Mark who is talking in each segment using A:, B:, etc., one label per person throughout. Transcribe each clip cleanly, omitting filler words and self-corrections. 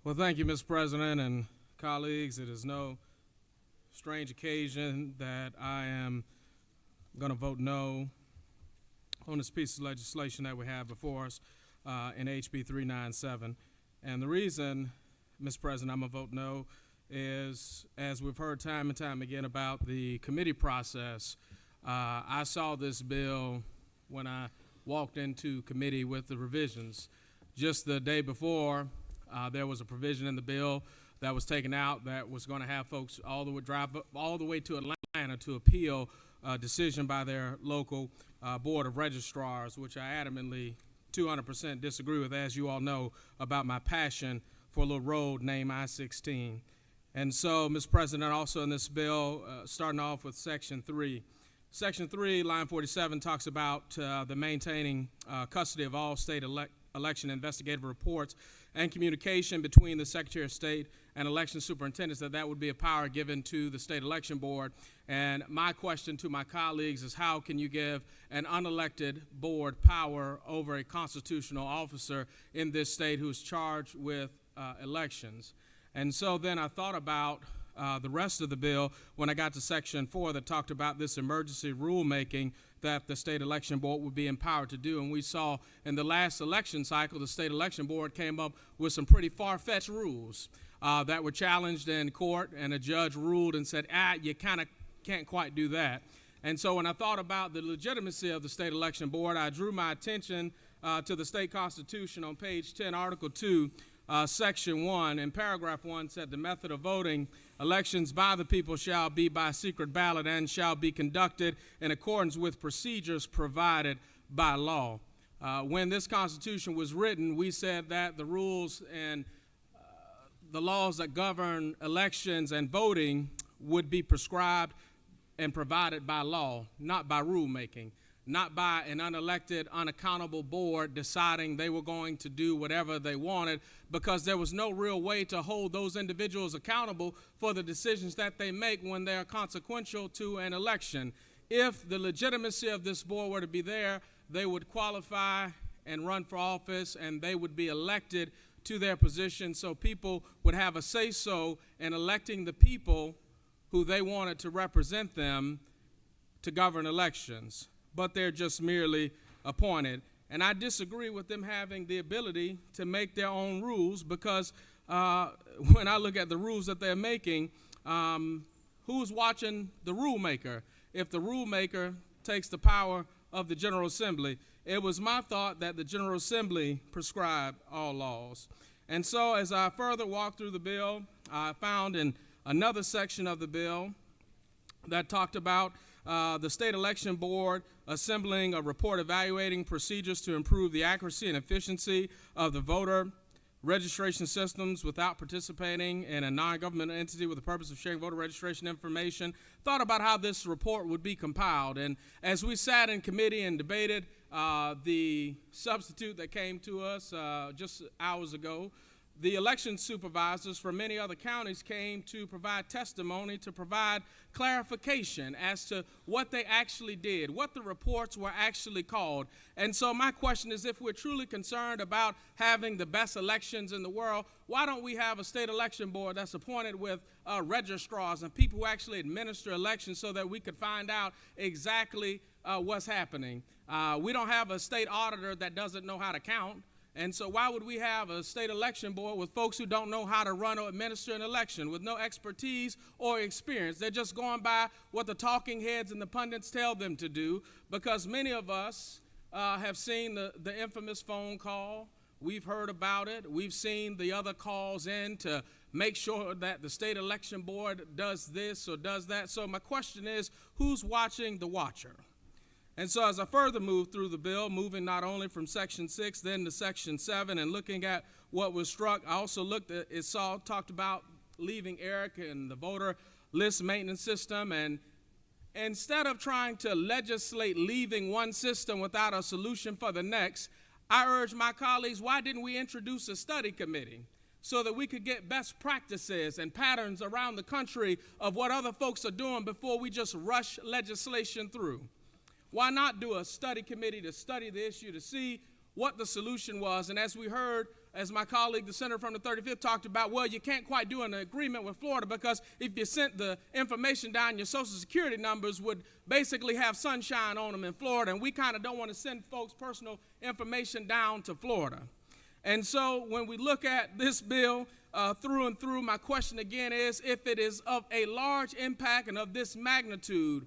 A: Well, thank you, Mr. President and colleagues. It is no strange occasion that I am going to vote no on this piece of legislation that we have before us in HB 397. And the reason, Mr. President, I'm going to vote no is, as we've heard time and time again about the committee process, I saw this bill when I walked into committee with the revisions. Just the day before, there was a provision in the bill that was taken out that was going to have folks drive all the way to Atlanta to appeal a decision by their local board of registrars, which I adamantly 200% disagree with, as you all know, about my passion for a little road named I-16. And so, Mr. President, also in this bill, starting off with Section 3. Section 3, line 47, talks about the maintaining custody of all state election investigative reports and communication between the Secretary of State and election superintendents, that would be a power given to the State Election Board. And my question to my colleagues is, how can you give an unelected board power over a constitutional officer in this state who is charged with elections? And so then I thought about the rest of the bill when I got to Section 4 that talked about this emergency rulemaking that the State Election Board would be empowered to do. And we saw in the last election cycle, the State Election Board came up with some pretty far-fetched rules that were challenged in court, and a judge ruled and said, you kind of can't quite do that. And so when I thought about the legitimacy of the State Election Board, I drew my attention to the state constitution on page 10, Article 2, Section 1, and paragraph 1 said, the method of voting elections by the people shall be by secret ballot and shall be conducted in accordance with procedures provided by law. When this Constitution was written, we said that the rules and the laws that govern elections and voting would be prescribed and provided by law, not by rulemaking, not by an unelected, unaccountable board deciding they were going to do whatever they wanted, because there was no real way to hold those individuals accountable for the decisions that they make when they are consequential to an election. If the legitimacy of this board were to be there, they would qualify and run for office, and they would be elected to their position, so people would have a say-so in electing the people who they wanted to represent them to govern elections. But they're just merely appointed. And I disagree with them having the ability to make their own rules, because when I look at the rules that they're making, who's watching the rulemaker? If the rulemaker takes the power of the General Assembly, it was my thought that the General Assembly prescribed all laws. And so as I further walked through the bill, I found in another section of the bill that talked about the State Election Board assembling a report evaluating procedures to improve the accuracy and efficiency of the voter registration systems without participating in a non-governmental entity with the purpose of sharing voter registration information. Thought about how this report would be compiled. And as we sat in committee and debated the substitute that came to us just hours ago, the election supervisors from many other counties came to provide testimony, to provide clarification as to what they actually did, what the reports were actually called. And so my question is, if we're truly concerned about having the best elections in the world, why don't we have a state election board that's appointed with registrars and people who actually administer elections, so that we could find out exactly what's happening? We don't have a state auditor that doesn't know how to count. And so why would we have a state election board with folks who don't know how to run or administer an election, with no expertise or experience? They're just going by what the talking heads and the pundits tell them to do, because many of us have seen the infamous phone call. We've heard about it. We've seen the other calls in to make sure that the state election board does this or does that. So my question is, who's watching the watcher? And so as I further move through the bill, moving not only from Section 6 then to Section 7, and looking at what was struck, I also looked at, talked about leaving ERIC and the voter list maintenance system. And instead of trying to legislate leaving one system without a solution for the next, I urge my colleagues, why didn't we introduce a study committee so that we could get best practices and patterns around the country of what other folks are doing before we just rush legislation through? Why not do a study committee to study the issue, to see what the solution was? And as we heard as my colleague, the senator from the 35th, talked about, well, you can't quite do an agreement with Florida because if you sent the information down, your Social Security numbers would basically have sunshine on them in Florida, and we kind of don't want to send folks' personal information down to Florida. And so when we look at this bill through and through, my question again is, if it is of a large impact and of this magnitude,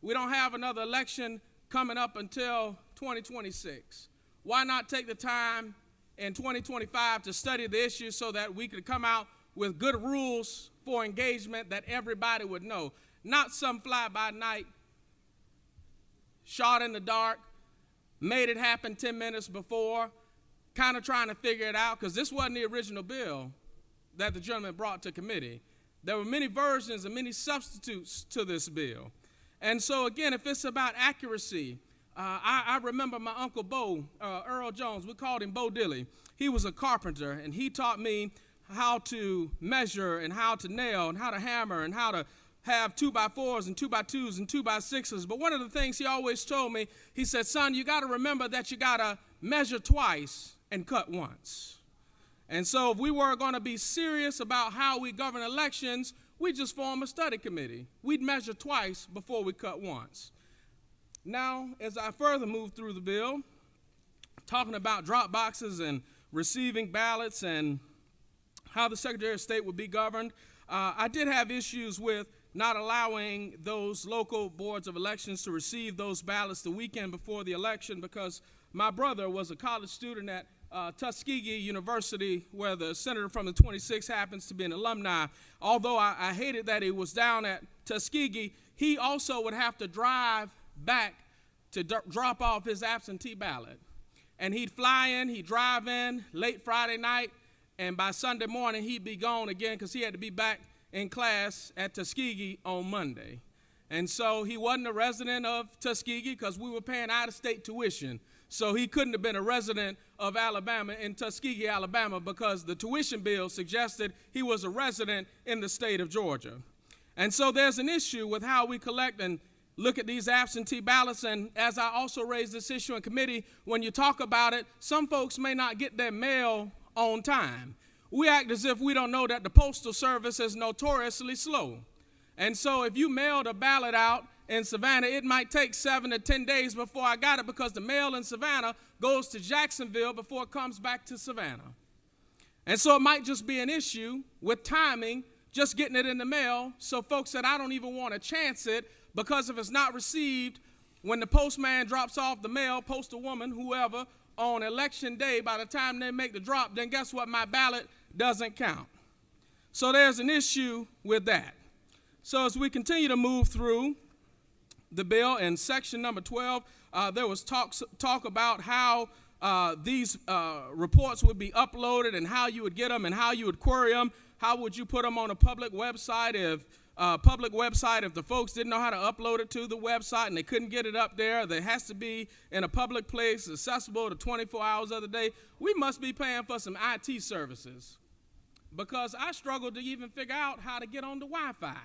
A: we don't have another election coming up until 2026. Why not take the time in 2025 to study the issue so that we could come out with good rules for engagement that everybody would know, not some fly-by-night, shot in the dark, made it happen 10 minutes before, kind of trying to figure it out, because this wasn't the original bill that the gentleman brought to committee. There were many versions and many substitutes to this bill. And so, again, if it's about accuracy, I remember my Uncle Bo, Earl Jones, we called him Bo Dilly. He was a carpenter, and he taught me how to measure and how to nail and how to hammer and how to have 2x4s and 2x2s and 2x6s. But one of the things he always told me, he said, son, you got to remember that you got to measure twice and cut once. And so if we were going to be serious about how we govern elections, we'd just form a study committee. We'd measure twice before we cut once. Now, as I further move through the bill, talking about drop boxes and receiving ballots and how the Secretary of State would be governed, I did have issues with not allowing those local boards of elections to receive those ballots the weekend before the election, because my brother was a college student at Tuskegee University, where the senator from the 26 happens to be an alumni. Although I hated that he was down at Tuskegee, he also would have to drive back to drop off his absentee ballot. And he'd fly in, he'd drive in late Friday night, and by Sunday morning he'd be gone again because he had to be back in class at Tuskegee on Monday. And so he wasn't a resident of Tuskegee because we were paying out-of-state tuition. So he couldn't have been a resident of Alabama in Tuskegee, Alabama, because the tuition bill suggested he was a resident in the state of Georgia. And so there's an issue with how we collect and look at these absentee ballots. And as I also raised this issue in committee, when you talk about it, some folks may not get their mail on time. We act as if we don't know that the Postal Service is notoriously slow. And so if you mailed a ballot out in Savannah, it might take 7 to 10 days before I got it, because the mail in Savannah goes to Jacksonville before it comes back to Savannah. And so it might just be an issue with timing, just getting it in the mail. So folks said, I don't even want to chance it, because if it's not received when the postman drops off the mail, postal woman, whoever, on election day, by the time they make the drop, then guess what? My ballot doesn't count. So there's an issue with that. So as we continue to move through the bill, in section number 12, there was talk about how these reports would be uploaded and how you would get them and how you would query them. How would you put them on a public website if the folks didn't know how to upload it to the website and they couldn't get it up there? There has to be in a public place, accessible to 24 hours of the day. We must be paying for some IT services, because I struggled to even figure out how to get on the Wi-Fi.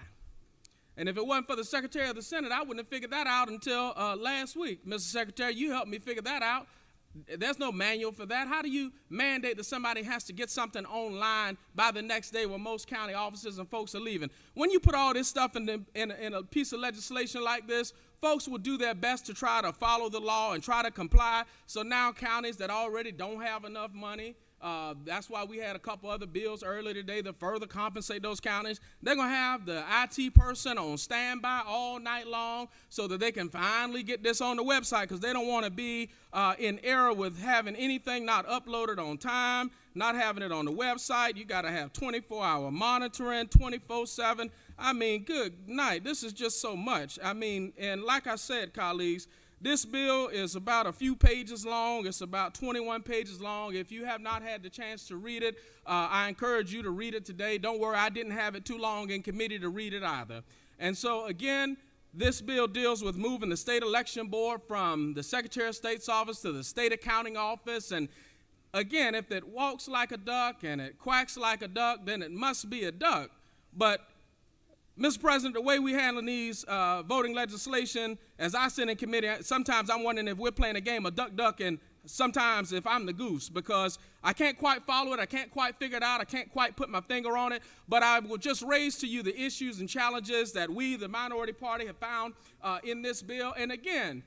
A: And if it wasn't for the Secretary of the Senate, I wouldn't have figured that out until last week. Mr. Secretary, you helped me figure that out. There's no manual for that. How do you mandate that somebody has to get something online by the next day when most county offices and folks are leaving? When you put all this stuff in a piece of legislation like this, folks will do their best to try to follow the law and try to comply. So now counties that already don't have enough money, that's why we had a couple other bills earlier today that further compensate those counties. They're going to have the IT person on standby all night long so that they can finally get this on the website, because they don't want to be in error with having anything not uploaded on time, not having it on the website. You got to have 24-hour monitoring, 24/7. I mean, good night. This is just so much. I mean, and like I said, colleagues, this bill is about a few pages long. It's about 21 pages long. If you have not had the chance to read it, I encourage you to read it today. Don't worry, I didn't have it too long in committee to read it either. And so, again, this bill deals with moving the state election board from the Secretary of State's office to the state accounting office. And again, if it walks like a duck and it quacks like a duck, then it must be a duck. But Mr. President, the way we handle these voting legislation, as I sit in committee, sometimes I'm wondering if we're playing a game of duck, duck, and sometimes if I'm the goose, because I can't quite follow it, I can't quite figure it out, I can't quite put my finger on it, but I will just raise to you the issues and challenges that we, the minority party, have found in this bill. And again,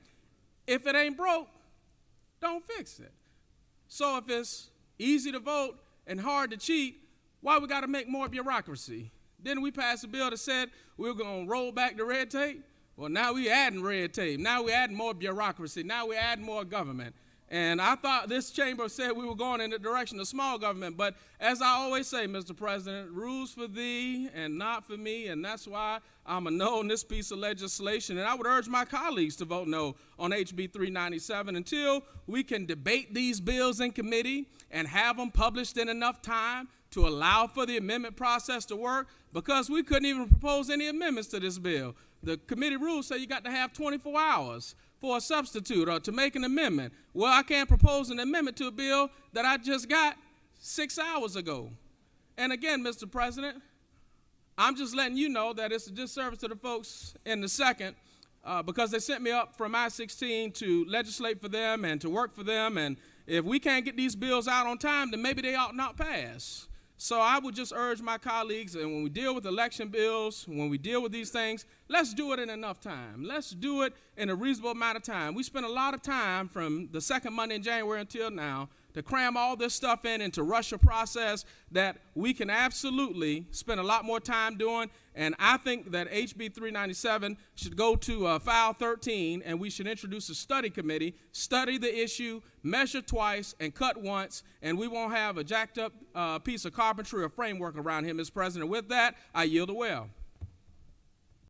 A: if it ain't broke, don't fix it. So if it's easy to vote and hard to cheat, why we got to make more bureaucracy? Didn't we pass a bill that said we were going to roll back the red tape? Well, now we adding red tape. Now we adding more bureaucracy. Now we adding more government. And I thought this chamber said we were going in the direction of small government. But as I always say, Mr. President, rules for thee and not for me. And that's why I'm a no on this piece of legislation. And I would urge my colleagues to vote no on HB 397 until we can debate these bills in committee and have them published in enough time to allow for the amendment process to work, because we couldn't even propose any amendments to this bill. The committee rules say you got to have 24 hours for a substitute or to make an amendment. Well, I can't propose an amendment to a bill that I just got 6 hours ago. And again, Mr. President, I'm just letting you know that it's a disservice to the folks in the second because they sent me up from I-16 to legislate for them and to work for them. And if we can't get these bills out on time, then maybe they ought not pass. So I would just urge my colleagues, and when we deal with election bills, when we deal with these things, let's do it in enough time. Let's do it in a reasonable amount of time. We spent a lot of time from the second Monday in January until now to cram all this stuff in and to rush a process that we can absolutely spend a lot more time doing. And I think that HB 397 should go to file 13, and we should introduce a study committee, study the issue, measure twice, and cut once, and we won't have a jacked up piece of carpentry or framework around here, Mr. President. With that, I yield the well.